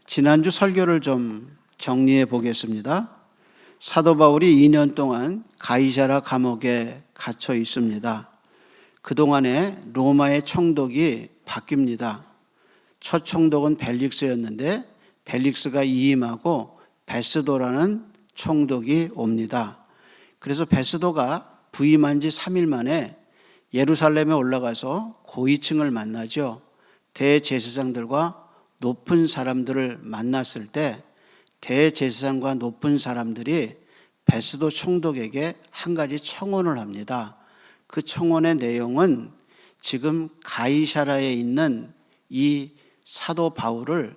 지난주 설교를 좀 정리해 보겠습니다. 사도 바울이 2년 동안 가이사랴 감옥에 갇혀 있습니다. 그동안에 로마의 총독이 바뀝니다. 첫 총독은 벨릭스였는데 벨릭스가 이임하고 베스도라는 총독이 옵니다. 그래서 베스도가 부임한 지 3일 만에 예루살렘에 올라가서 고위층을 만나죠. 대제사장들과 높은 사람들을 만났을 때 대제사장과 높은 사람들이 베스도 총독에게 한 가지 청원을 합니다. 그 청원의 내용은 지금 가이사랴에 있는 이 사도 바울을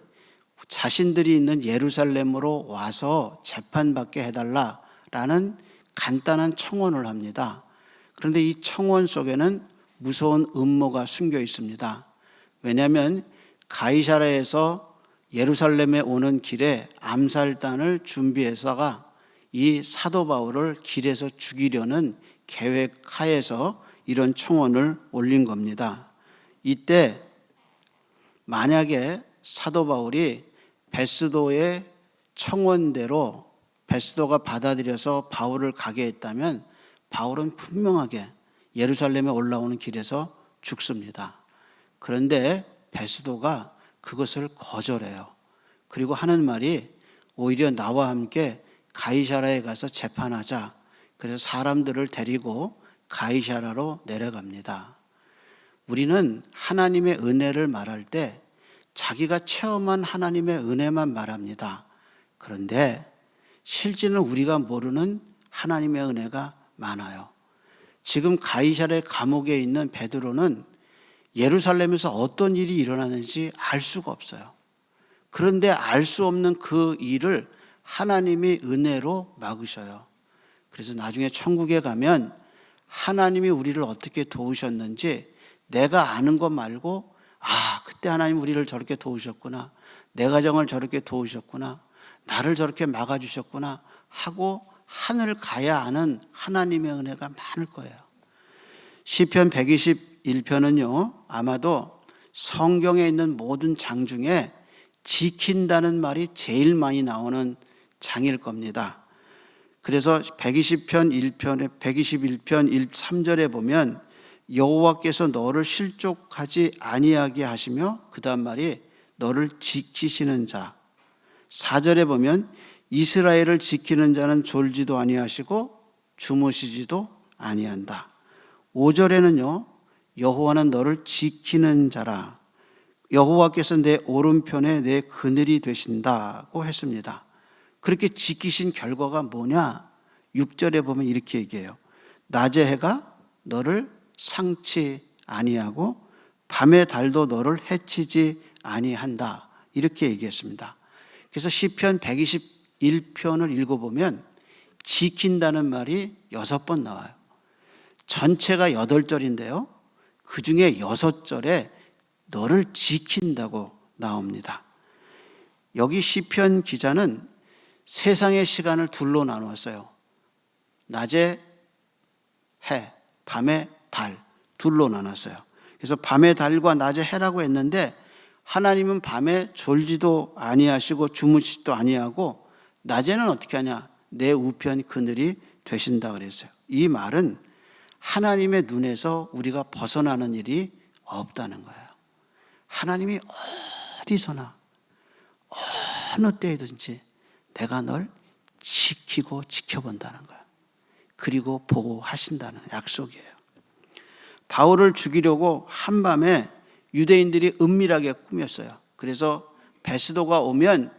자신들이 있는 예루살렘으로 와서 재판받게 해달라라는 간단한 청원을 합니다. 그런데 이 청원 속에는 무서운 음모가 숨겨 있습니다. 왜냐하면 가이사랴에서 예루살렘에 오는 길에 암살단을 준비해서가 이 사도 바울을 길에서 죽이려는 계획 하에서 이런 청원을 올린 겁니다. 이때 만약에 사도 바울이 베스도의 청원대로 베스도가 받아들여서 바울을 가게 했다면 바울은 분명하게 예루살렘에 올라오는 길에서 죽습니다. 그런데 베스도가 그것을 거절해요. 그리고 하는 말이 오히려 나와 함께 가이사랴에 가서 재판하자. 그래서 사람들을 데리고 가이사랴로 내려갑니다. 우리는 하나님의 은혜를 말할 때 자기가 체험한 하나님의 은혜만 말합니다. 그런데 실제는 우리가 모르는 하나님의 은혜가 많아요. 지금 가이사랴 감옥에 있는 베드로는 예루살렘에서 어떤 일이 일어나는지 알 수가 없어요. 그런데 알 수 없는 그 일을 하나님이 은혜로 막으셔요. 그래서 나중에 천국에 가면 하나님이 우리를 어떻게 도우셨는지 내가 아는 것 말고 그때 하나님 우리를 저렇게 도우셨구나. 내 가정을 저렇게 도우셨구나. 나를 저렇게 막아주셨구나 하고 하늘 가야 아는 하나님의 은혜가 많을 거예요. 시편 121편은요 아마도 성경에 있는 모든 장 중에 지킨다는 말이 제일 많이 나오는 장일 겁니다. 그래서 121편 3절에 보면 여호와께서 너를 실족하지 아니하게 하시며 그 다음 말이 너를 지키시는 자. 4절에 보면 이스라엘을 지키는 자는 졸지도 아니하시고 주무시지도 아니한다. 5절에는요 여호와는 너를 지키는 자라. 여호와께서 내 오른편에 내 그늘이 되신다고 했습니다. 그렇게 지키신 결과가 뭐냐? 6절에 보면 이렇게 얘기해요. 낮의 해가 너를 상치 아니하고 밤의 달도 너를 해치지 아니한다. 이렇게 얘기했습니다. 그래서 시편 121편을 읽어보면 지킨다는 말이 6번 나와요. 전체가 8절인데요. 그 중에 6절에 너를 지킨다고 나옵니다. 여기 시편 기자는 세상의 시간을 둘로 나누었어요. 낮에 해, 밤에 달, 둘로 나눴어요. 그래서 밤의 달과 낮의 해라고 했는데 하나님은 밤에 졸지도 아니하시고 주무시지도 아니하고 낮에는 어떻게 하냐? 내 우편 그늘이 되신다 그랬어요. 이 말은 하나님의 눈에서 우리가 벗어나는 일이 없다는 거예요. 하나님이 어디서나 어느 때이든지 내가 널 지키고 지켜본다는 거예요. 그리고 보호하신다는 약속이에요. 바울을 죽이려고 한밤에 유대인들이 은밀하게 꾸몄어요. 그래서 베스도가 오면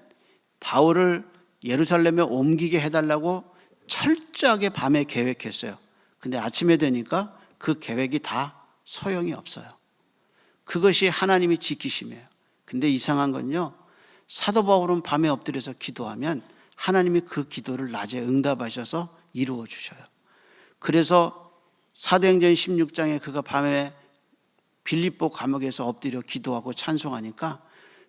바울을 예루살렘에 옮기게 해달라고 철저하게 밤에 계획했어요. 근데 아침에 되니까 그 계획이 다 소용이 없어요. 그것이 하나님이 지키심이에요. 근데 이상한 건요, 사도 바울은 밤에 엎드려서 기도하면 하나님이 그 기도를 낮에 응답하셔서 이루어 주셔요. 그래서 사도행전 16장에 그가 밤에 빌립보 감옥에서 엎드려 기도하고 찬송하니까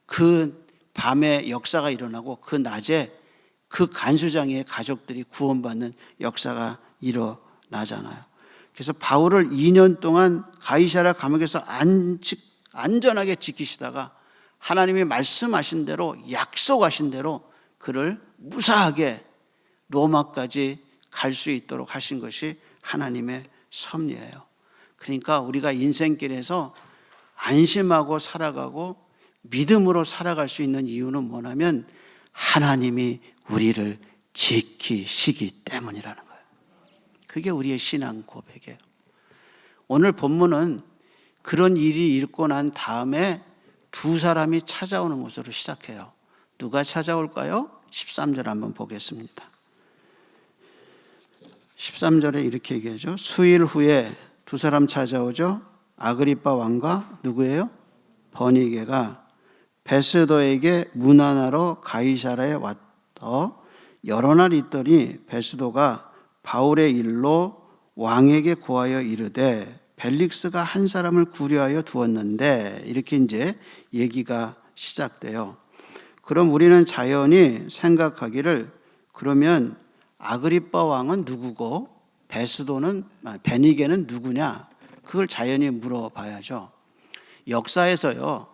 그 밤에 역사가 일어나고 그 낮에 그 간수장의 가족들이 구원받는 역사가 일어나잖아요. 그래서 바울을 2년 동안 가이사랴 감옥에서 안전하게 지키시다가 하나님이 말씀하신 대로, 약속하신 대로 그를 무사하게 로마까지 갈 수 있도록 하신 것이 하나님의 섭리예요. 그러니까 우리가 인생길에서 안심하고 살아가고 믿음으로 살아갈 수 있는 이유는 뭐냐면 하나님이 우리를 지키시기 때문이라는 거예요. 그게 우리의 신앙 고백이에요. 오늘 본문은 그런 일이 있고 난 다음에 두 사람이 찾아오는 것으로 시작해요. 누가 찾아올까요? 13절 한번 보겠습니다. 13절에 이렇게 얘기하죠. 수일 후에 두 사람 찾아오죠. 아그리빠 왕과 누구예요? 버니게가 베스도에게 문안하러 가이사라에 왔더 여러 날 있더니 베스도가 바울의 일로 왕에게 고하여 이르되 벨릭스가 한 사람을 구려하여 두었는데, 이렇게 이제 얘기가 시작돼요. 그럼 우리는 자연히 생각하기를, 그러면 아그리빠 왕은 누구고 베니게는 누구냐? 그걸 자연히 물어봐야죠. 역사에서요,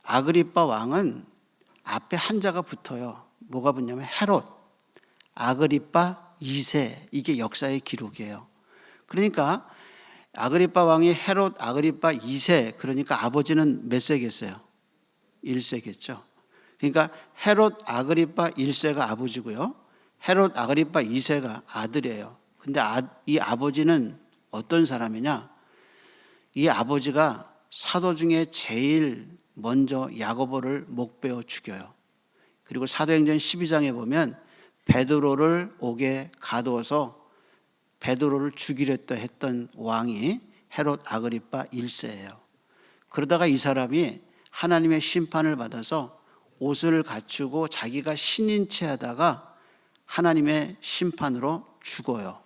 아그리빠 왕은 앞에 한자가 붙어요. 뭐가 붙냐면 헤롯, 아그리빠 2세, 이게 역사의 기록이에요. 그러니까 아그리빠 왕이 헤롯 아그리빠 2세, 그러니까 아버지는 몇 세겠어요? 1세겠죠. 그러니까 헤롯 아그리빠 1세가 아버지고요, 헤롯 아그리빠 2세가 아들이에요. 근데 이 아버지는 어떤 사람이냐? 이 아버지가 사도 중에 제일 먼저 야고보를 목베어 죽여요. 그리고 사도행전 12장에 보면 베드로를 옥에 가두어서 베드로를 죽이려 했던 왕이 헤롯 아그리빠 1세예요. 그러다가 이 사람이 하나님의 심판을 받아서 옷을 갖추고 자기가 신인 채 하다가 하나님의 심판으로 죽어요.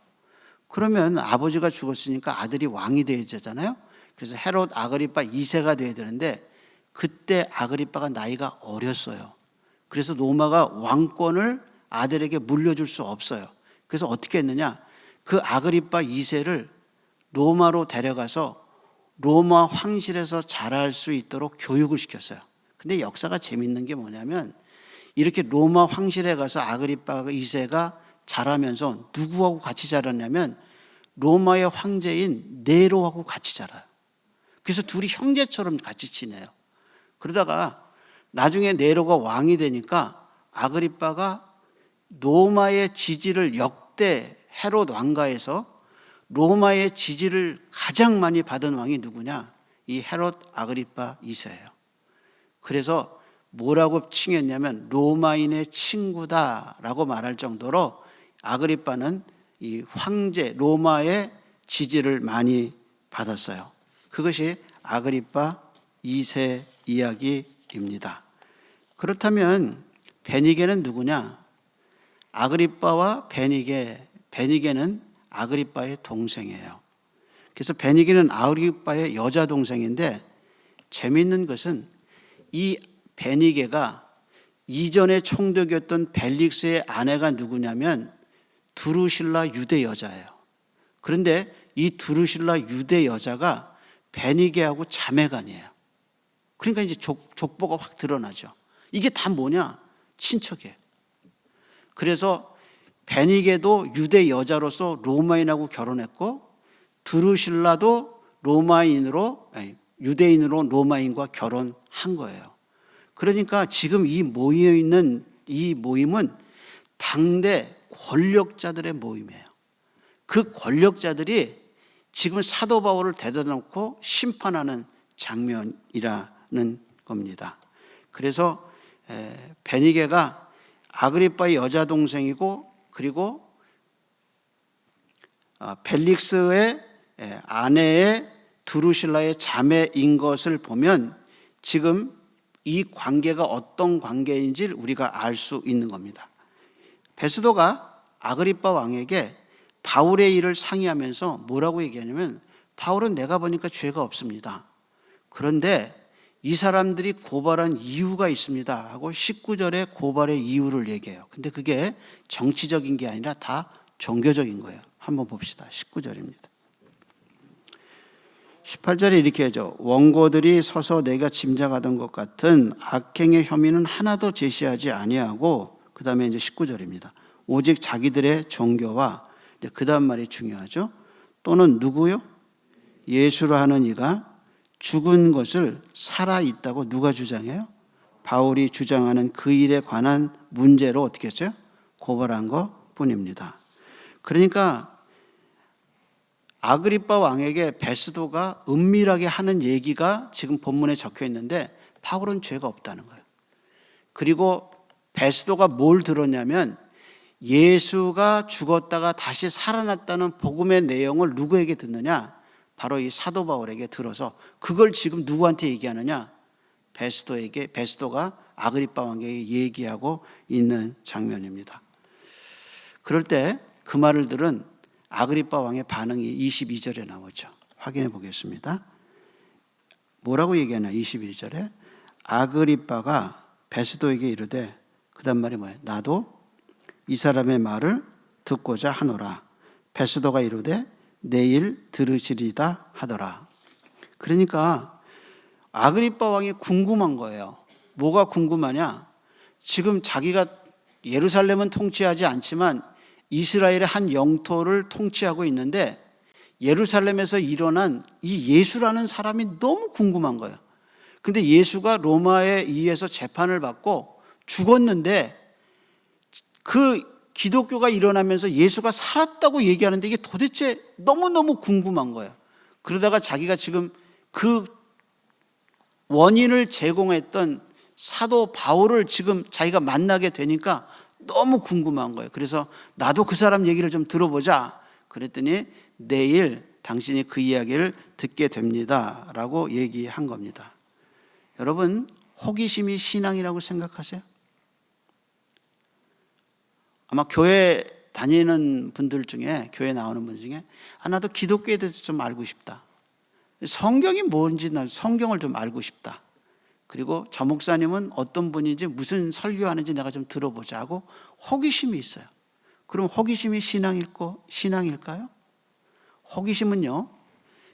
그러면 아버지가 죽었으니까 아들이 왕이 되어야 되잖아요. 그래서 헤롯 아그리빠 2세가 되어야 되는데 그때 아그리빠가 나이가 어렸어요. 그래서 로마가 왕권을 아들에게 물려줄 수 없어요. 그래서 어떻게 했느냐? 그 아그리빠 2세를 로마로 데려가서 로마 황실에서 자랄 수 있도록 교육을 시켰어요. 근데 역사가 재밌는 게 뭐냐면, 이렇게 로마 황실에 가서 아그리빠 2세가 자라면서 누구하고 같이 자랐냐면 로마의 황제인 네로하고 같이 자라요. 그래서 둘이 형제처럼 같이 지내요. 그러다가 나중에 네로가 왕이 되니까 아그리빠가 로마의 지지를, 역대 헤롯 왕가에서 로마의 지지를 가장 많이 받은 왕이 누구냐? 이 헤롯 아그리빠 2세예요. 그래서 뭐라고 칭했냐면 로마인의 친구다라고 말할 정도로 아그리빠는 이 황제 로마의 지지를 많이 받았어요. 그것이 아그리빠 2세 이야기입니다. 그렇다면 베니게는 누구냐? 아그리빠와 베니게는 아그리빠의 동생이에요. 그래서 베니게는 아그리빠의 여자 동생인데, 재미있는 것은 이 베니게가 이전에 총독이었던 벨릭스의 아내가 누구냐면 두루실라 유대 여자예요. 그런데 이 두루실라 유대 여자가 베니게하고 자매간이에요. 그러니까 이제 족보가 확 드러나죠. 이게 다 뭐냐? 친척이에요. 그래서 베니게도 유대 여자로서 로마인하고 결혼했고, 두루실라도 유대인으로 로마인과 결혼한 거예요. 그러니까 지금 이 모여 있는 이 모임은 당대 권력자들의 모임이에요. 그 권력자들이 지금 사도 바울을 데려다 놓고 심판하는 장면이라는 겁니다. 그래서 베니게가 아그리빠의 여자 동생이고, 그리고 벨릭스의 아내의 두루실라의 자매인 것을 보면 지금 이 관계가 어떤 관계인지를 우리가 알 수 있는 겁니다. 베스도가 아그리빠 왕에게 바울의 일을 상의하면서 뭐라고 얘기하냐면, 바울은 내가 보니까 죄가 없습니다. 그런데 이 사람들이 고발한 이유가 있습니다 하고 19절에 고발의 이유를 얘기해요. 근데 그게 정치적인 게 아니라 다 종교적인 거예요. 한번 봅시다. 19절입니다. 18절에 이렇게 하죠. 원고들이 서서 내가 짐작하던 것 같은 악행의 혐의는 하나도 제시하지 아니하고, 그 다음에 이제 19절입니다. 오직 자기들의 종교와, 그 다음 말이 중요하죠. 또는 누구요? 예수라 하는 이가 죽은 것을 살아있다고 누가 주장해요? 바울이 주장하는 그 일에 관한 문제로 어떻게 했어요? 고발한 것 뿐입니다. 그러니까 아그리빠 왕에게 베스도가 은밀하게 하는 얘기가 지금 본문에 적혀 있는데 바울은 죄가 없다는 거예요. 그리고 베스도가 뭘 들었냐면 예수가 죽었다가 다시 살아났다는 복음의 내용을 누구에게 듣느냐? 바로 이 사도 바울에게 들어서 그걸 지금 누구한테 얘기하느냐? 베스도가 아그리빠 왕에게 얘기하고 있는 장면입니다. 그럴 때 그 말을 들은 아그리빠 왕의 반응이 22절에 나오죠. 확인해 보겠습니다. 뭐라고 얘기하냐? 21절에 아그리빠가 베스도에게 이르되, 그 다음 말이 뭐예요? 나도 이 사람의 말을 듣고자 하노라. 베스도가 이르되 내일 들으시리다 하더라. 그러니까 아그리빠 왕이 궁금한 거예요. 뭐가 궁금하냐? 지금 자기가 예루살렘은 통치하지 않지만 이스라엘의 한 영토를 통치하고 있는데 예루살렘에서 일어난 이 예수라는 사람이 너무 궁금한 거예요. 근데 예수가 로마에 의해서 재판을 받고 죽었는데 그 기독교가 일어나면서 예수가 살았다고 얘기하는데 이게 도대체 너무너무 궁금한 거예요. 그러다가 자기가 지금 그 원인을 제공했던 사도 바울을 지금 자기가 만나게 되니까 너무 궁금한 거예요. 그래서 나도 그 사람 얘기를 좀 들어보자. 그랬더니 내일 당신이 그 이야기를 듣게 됩니다 라고 얘기한 겁니다. 여러분, 호기심이 신앙이라고 생각하세요? 아마 교회 다니는 분들 중에, 교회 나오는 분들 중에 나도 기독교에 대해서 좀 알고 싶다. 성경이 뭔지 난 성경을 좀 알고 싶다. 그리고 저 목사님은 어떤 분인지 무슨 설교하는지 내가 좀 들어보자 하고 호기심이 있어요. 그럼 호기심이 신앙일까요? 호기심은요,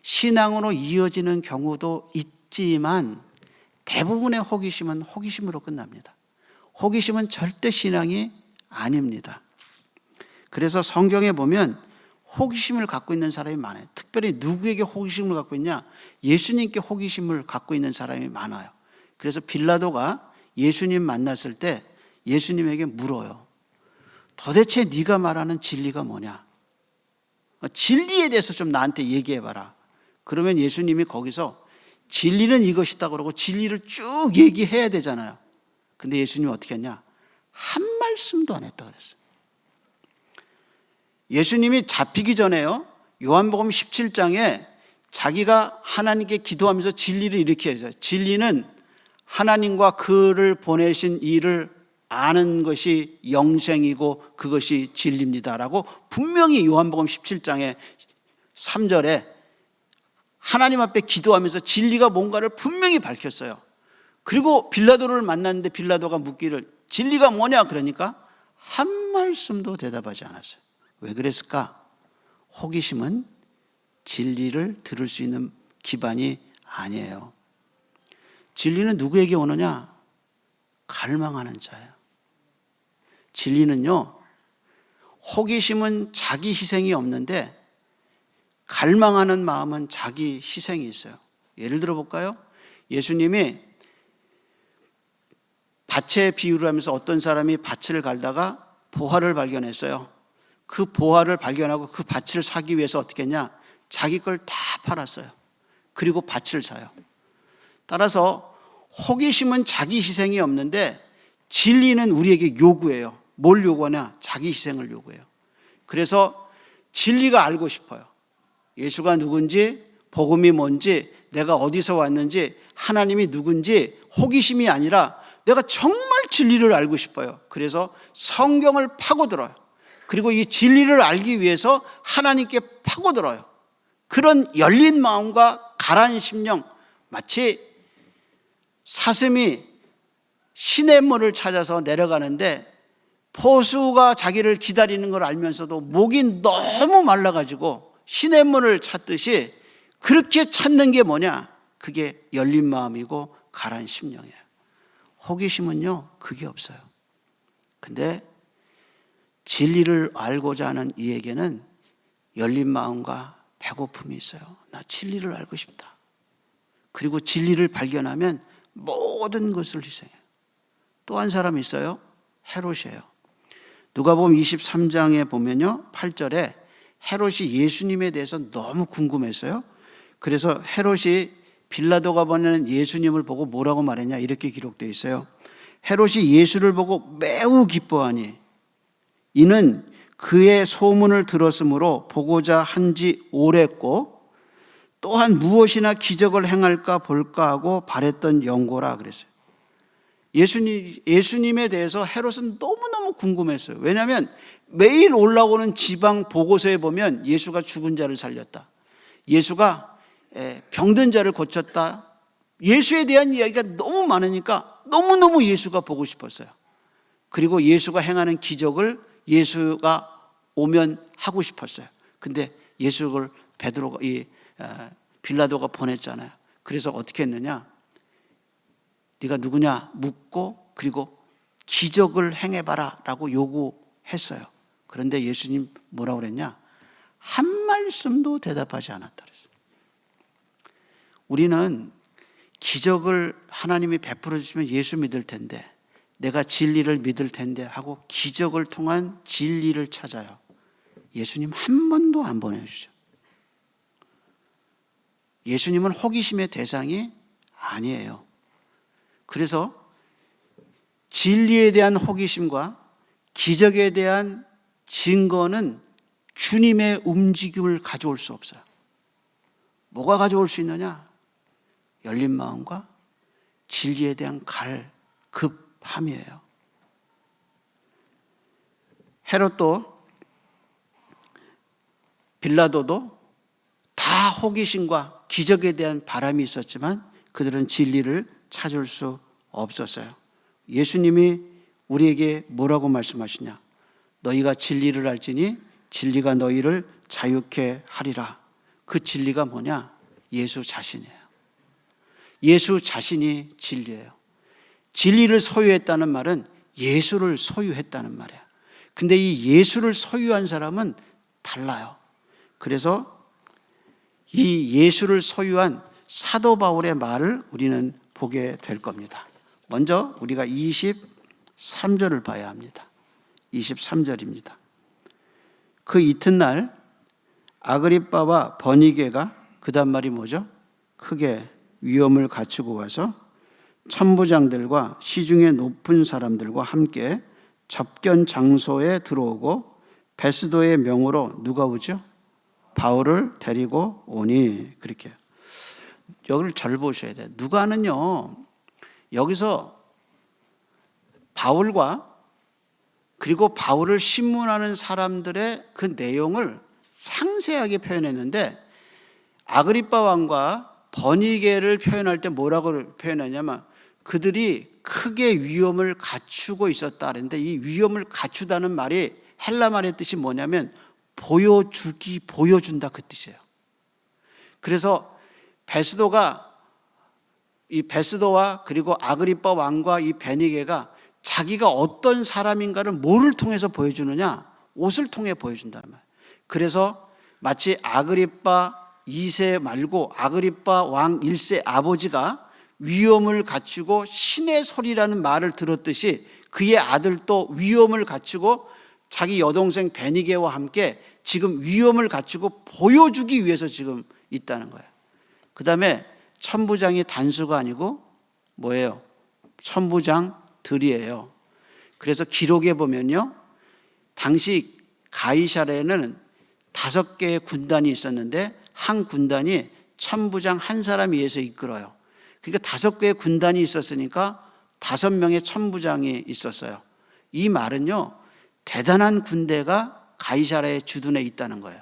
신앙으로 이어지는 경우도 있지만 대부분의 호기심은 호기심으로 끝납니다. 호기심은 절대 신앙이 아닙니다. 그래서 성경에 보면 호기심을 갖고 있는 사람이 많아요. 특별히 누구에게 호기심을 갖고 있냐? 예수님께 호기심을 갖고 있는 사람이 많아요. 그래서 빌라도가 예수님 만났을 때 예수님에게 물어요. 도대체 네가 말하는 진리가 뭐냐? 진리에 대해서 좀 나한테 얘기해봐라. 그러면 예수님이 거기서 진리는 이것이다 그러고 진리를 쭉 얘기해야 되잖아요. 근데 예수님이 어떻게 했냐? 한 말씀도 안 했다 그랬어요. 예수님이 잡히기 전에요, 요한복음 17장에 자기가 하나님께 기도하면서 진리를 이렇게 해요. 진리는 하나님과 그를 보내신 이를 아는 것이 영생이고 그것이 진리입니다라고 분명히 요한복음 17장에 3절에 하나님 앞에 기도하면서 진리가 뭔가를 분명히 밝혔어요. 그리고 빌라도를 만났는데 빌라도가 묻기를 진리가 뭐냐? 그러니까 한 말씀도 대답하지 않았어요. 왜 그랬을까? 호기심은 진리를 들을 수 있는 기반이 아니에요. 진리는 누구에게 오느냐? 갈망하는 자예요. 진리는요, 호기심은 자기 희생이 없는데 갈망하는 마음은 자기 희생이 있어요. 예를 들어 볼까요? 예수님이 밭에 비유를 하면서 어떤 사람이 밭을 갈다가 보화를 발견했어요. 그 보화를 발견하고 그 밭을 사기 위해서 어떻게 했냐? 자기 걸 다 팔았어요. 그리고 밭을 사요. 따라서 호기심은 자기 희생이 없는데 진리는 우리에게 요구해요. 뭘 요구하냐? 자기 희생을 요구해요. 그래서 진리가 알고 싶어요. 예수가 누군지, 복음이 뭔지, 내가 어디서 왔는지, 하나님이 누군지 호기심이 아니라 내가 정말 진리를 알고 싶어요. 그래서 성경을 파고들어요. 그리고 이 진리를 알기 위해서 하나님께 파고들어요. 그런 열린 마음과 가라앉은 심령, 마치 사슴이 시냇물을 찾아서 내려가는데 포수가 자기를 기다리는 걸 알면서도 목이 너무 말라가지고 시냇물을 찾듯이 그렇게 찾는 게 뭐냐? 그게 열린 마음이고 가라앉은 심령이에요. 호기심은요, 그게 없어요. 근데 진리를 알고자 하는 이에게는 열린 마음과 배고픔이 있어요. 나 진리를 알고 싶다. 그리고 진리를 발견하면 모든 것을 희생해요. 또 한 사람이 있어요. 헤롯이에요. 누가복음 23장에 보면요, 8절에 헤롯이 예수님에 대해서 너무 궁금했어요. 그래서 헤롯이 빌라도가 보내는 예수님을 보고 뭐라고 말했냐, 이렇게 기록되어 있어요. 헤롯이 예수를 보고 매우 기뻐하니 이는 그의 소문을 들었으므로 보고자 한지 오랬고 또한 무엇이나 기적을 행할까 볼까 하고 바랬던 영고라 그랬어요. 예수님에 대해서 헤롯은 너무너무 궁금했어요. 왜냐하면 매일 올라오는 지방 보고서에 보면 예수가 죽은 자를 살렸다, 예수가 병든 자를 고쳤다, 예수에 대한 이야기가 너무 많으니까 너무너무 예수가 보고 싶었어요. 그리고 예수가 행하는 기적을 예수가 오면 하고 싶었어요. 근데 예수를 빌라도가 보냈잖아요. 그래서 어떻게 했느냐? 네가 누구냐 묻고 그리고 기적을 행해봐라 라고 요구했어요. 그런데 예수님 뭐라고 그랬냐? 한 말씀도 대답하지 않았다 그랬어요. 우리는 기적을 하나님이 베풀어 주시면 예수 믿을 텐데, 내가 진리를 믿을 텐데 하고 기적을 통한 진리를 찾아요. 예수님 한 번도 안 보내주죠. 예수님은 호기심의 대상이 아니에요. 그래서 진리에 대한 호기심과 기적에 대한 증거는 주님의 움직임을 가져올 수 없어요. 뭐가 가져올 수 있느냐? 열린 마음과 진리에 대한 급함이에요. 헤롯도 빌라도도 다 호기심과 기적에 대한 바람이 있었지만 그들은 진리를 찾을 수 없었어요. 예수님이 우리에게 뭐라고 말씀하시냐? 너희가 진리를 알지니 진리가 너희를 자유케 하리라. 그 진리가 뭐냐? 예수 자신이에요. 예수 자신이 진리예요. 진리를 소유했다는 말은 예수를 소유했다는 말이에요. 근데 이 예수를 소유한 사람은 달라요. 그래서 이 예수를 소유한 사도 바울의 말을 우리는 보게 될 겁니다. 먼저 우리가 23절을 봐야 합니다. 23절입니다. 그 이튿날 아그리빠와 버니게가, 그 다음 말이 뭐죠? 크게 위엄을 갖추고 와서 천부장들과 시중에 높은 사람들과 함께 접견 장소에 들어오고 베스도의 명으로 누가 오죠? 바울을 데리고 오니. 그렇게 여기를 잘 보셔야 돼요. 누가는요, 여기서 바울과 그리고 바울을 신문하는 사람들의 그 내용을 상세하게 표현했는데, 아그리빠 왕과 버니게를 표현할 때 뭐라고 표현하냐면 그들이 크게 위엄을 갖추고 있었다 그랬는데, 이 위엄을 갖추다는 말이 헬라 말의 뜻이 뭐냐면 보여주기, 보여준다, 그 뜻이에요. 그래서 이 베스도와 그리고 아그리빠 왕과 이 베니게가 자기가 어떤 사람인가를 뭐를 통해서 보여주느냐? 옷을 통해 보여준다는 말이에요. 그래서 마치 아그리빠 2세 말고 아그리빠 왕 1세 아버지가 위엄을 갖추고 신의 소리라는 말을 들었듯이 그의 아들도 위엄을 갖추고 자기 여동생 베니게와 함께 지금 위엄을 갖추고 보여주기 위해서 지금 있다는 거예요. 그 다음에 천부장이 단수가 아니고 뭐예요? 천부장들이에요. 그래서 기록에 보면요, 당시 가이사랴에는 5개의 군단이 있었는데 한 군단이 천부장 한 사람에 의해서 이끌어요. 그러니까 5개의 군단이 있었으니까 5명의 천부장이 있었어요. 이 말은요, 대단한 군대가 가이사랴의 주둔에 있다는 거예요.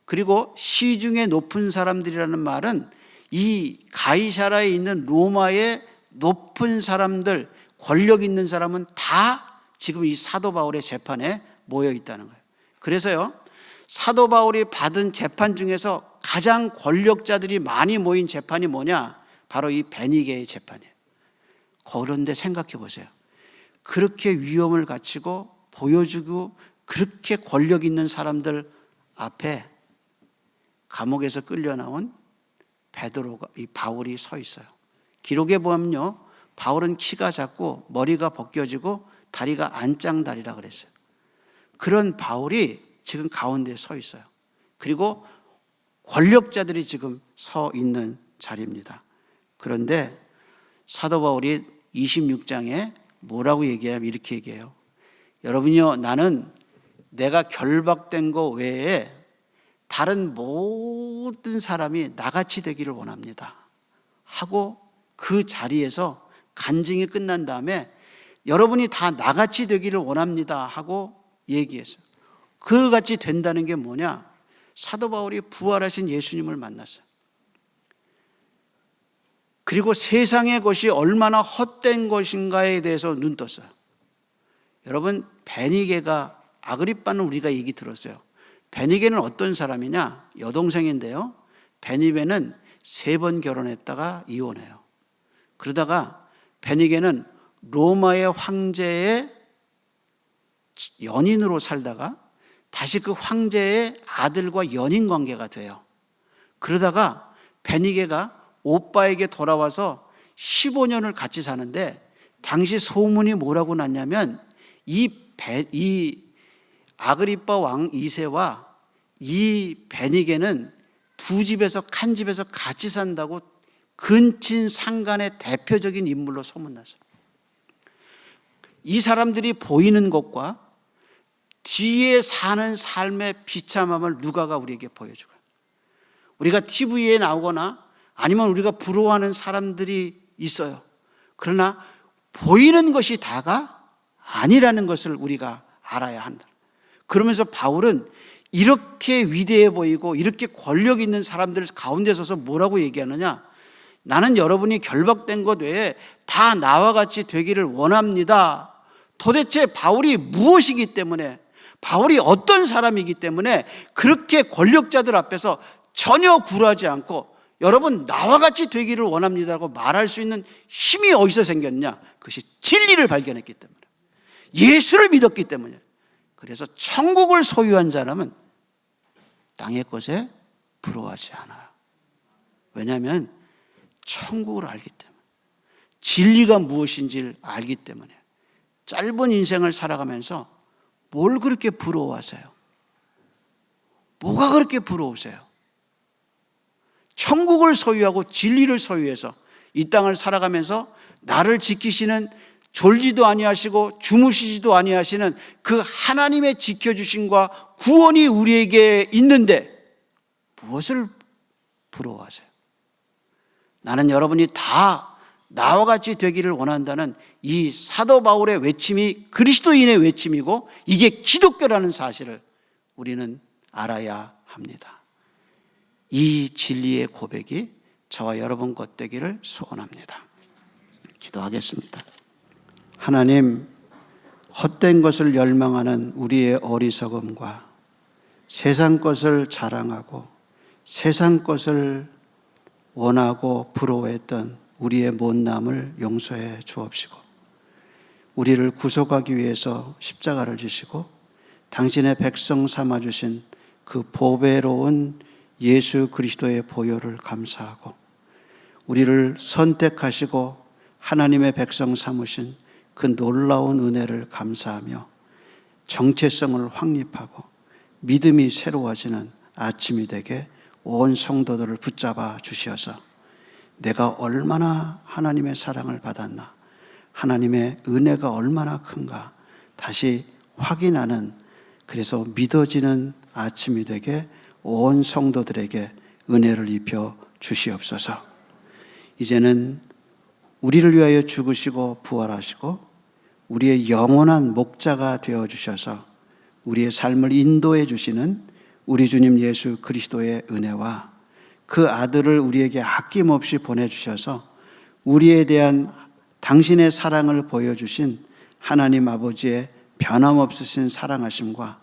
그리고 시중에 높은 사람들이라는 말은 이 가이사랴에 있는 로마의 높은 사람들, 권력 있는 사람은 다 지금 이 사도 바울의 재판에 모여 있다는 거예요. 그래서요, 사도 바울이 받은 재판 중에서 가장 권력자들이 많이 모인 재판이 뭐냐? 바로 이 베니게의 재판이에요. 그런데 생각해 보세요. 그렇게 위험을 갖추고 보여주고 그렇게 권력 있는 사람들 앞에 감옥에서 끌려 나온 베드로가, 이 바울이 서 있어요. 기록에 보면요, 바울은 키가 작고 머리가 벗겨지고 다리가 안짱다리라 그랬어요. 그런 바울이 지금 가운데 서 있어요. 그리고 권력자들이 지금 서 있는 자리입니다. 그런데 사도 바울이 26장에 뭐라고 얘기하냐면 이렇게 얘기해요. 여러분이요, 나는 내가 결박된 거 외에 다른 모든 사람이 나같이 되기를 원합니다 하고 그 자리에서 간증이 끝난 다음에 여러분이 다 나같이 되기를 원합니다 하고 얘기했어요. 그같이 된다는 게 뭐냐? 사도 바울이 부활하신 예수님을 만났어요. 그리고 세상의 것이 얼마나 헛된 것인가에 대해서 눈 떴어요. 여러분, 베니게가, 아그리빠는 우리가 얘기 들었어요. 베니게는 어떤 사람이냐? 여동생인데요, 베니게는 3번 결혼했다가 이혼해요. 그러다가 베니게는 로마의 황제의 연인으로 살다가 다시 그 황제의 아들과 연인 관계가 돼요. 그러다가 베니게가 오빠에게 돌아와서 15년을 같이 사는데 당시 소문이 뭐라고 났냐면 이 아그리빠 왕 2세와 이 베니게는 두 집에서 한 집에서 같이 산다고 근친 상간의 대표적인 인물로 소문났어요. 이 사람들이 보이는 것과 뒤에 사는 삶의 비참함을 누가가 우리에게 보여줘요. 우리가 TV에 나오거나 아니면 우리가 부러워하는 사람들이 있어요. 그러나 보이는 것이 다가 아니라는 것을 우리가 알아야 한다. 그러면서 바울은 이렇게 위대해 보이고 이렇게 권력 있는 사람들 가운데 서서 뭐라고 얘기하느냐? 나는 여러분이 결박된 것 외에 다 나와 같이 되기를 원합니다. 도대체 바울이 무엇이기 때문에, 바울이 어떤 사람이기 때문에 그렇게 권력자들 앞에서 전혀 굴하지 않고 여러분 나와 같이 되기를 원합니다라고 말할 수 있는 힘이 어디서 생겼냐? 그것이 진리를 발견했기 때문에, 예수를 믿었기 때문에. 그래서 천국을 소유한 사람은 땅의 것에 부러워하지 않아요. 왜냐하면 천국을 알기 때문에, 진리가 무엇인지를 알기 때문에. 짧은 인생을 살아가면서 뭘 그렇게 부러워하세요? 뭐가 그렇게 부러우세요? 천국을 소유하고 진리를 소유해서 이 땅을 살아가면서 나를 지키시는, 졸지도 아니하시고 주무시지도 아니하시는 그 하나님의 지켜주심과 구원이 우리에게 있는데 무엇을 부러워하세요? 나는 여러분이 다 나와 같이 되기를 원한다는 이 사도 바울의 외침이 그리스도인의 외침이고 이게 기독교라는 사실을 우리는 알아야 합니다. 이 진리의 고백이 저와 여러분 것 되기를 소원합니다. 기도하겠습니다. 하나님, 헛된 것을 열망하는 우리의 어리석음과 세상 것을 자랑하고 세상 것을 원하고 부러워했던 우리의 못남을 용서해 주옵시고, 우리를 구속하기 위해서 십자가를 지시고 당신의 백성 삼아주신 그 보배로운 예수 그리스도의 보혈을 감사하고, 우리를 선택하시고 하나님의 백성 삼으신 그 놀라운 은혜를 감사하며 정체성을 확립하고 믿음이 새로워지는 아침이 되게 온 성도들을 붙잡아 주시어서 내가 얼마나 하나님의 사랑을 받았나, 하나님의 은혜가 얼마나 큰가 다시 확인하는, 그래서 믿어지는 아침이 되게 온 성도들에게 은혜를 입혀 주시옵소서. 이제는 우리를 위하여 죽으시고 부활하시고 우리의 영원한 목자가 되어주셔서 우리의 삶을 인도해 주시는 우리 주님 예수 그리스도의 은혜와 그 아들을 우리에게 아낌없이 보내주셔서 우리에 대한 당신의 사랑을 보여주신 하나님 아버지의 변함없으신 사랑하심과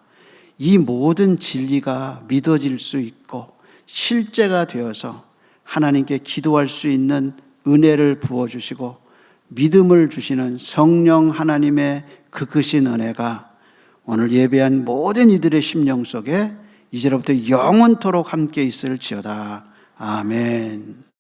이 모든 진리가 믿어질 수 있고 실제가 되어서 하나님께 기도할 수 있는 은혜를 부어주시고 믿음을 주시는 성령 하나님의 그 크신 은혜가 오늘 예배한 모든 이들의 심령 속에 이제로부터 영원토록 함께 있을지어다. 아멘.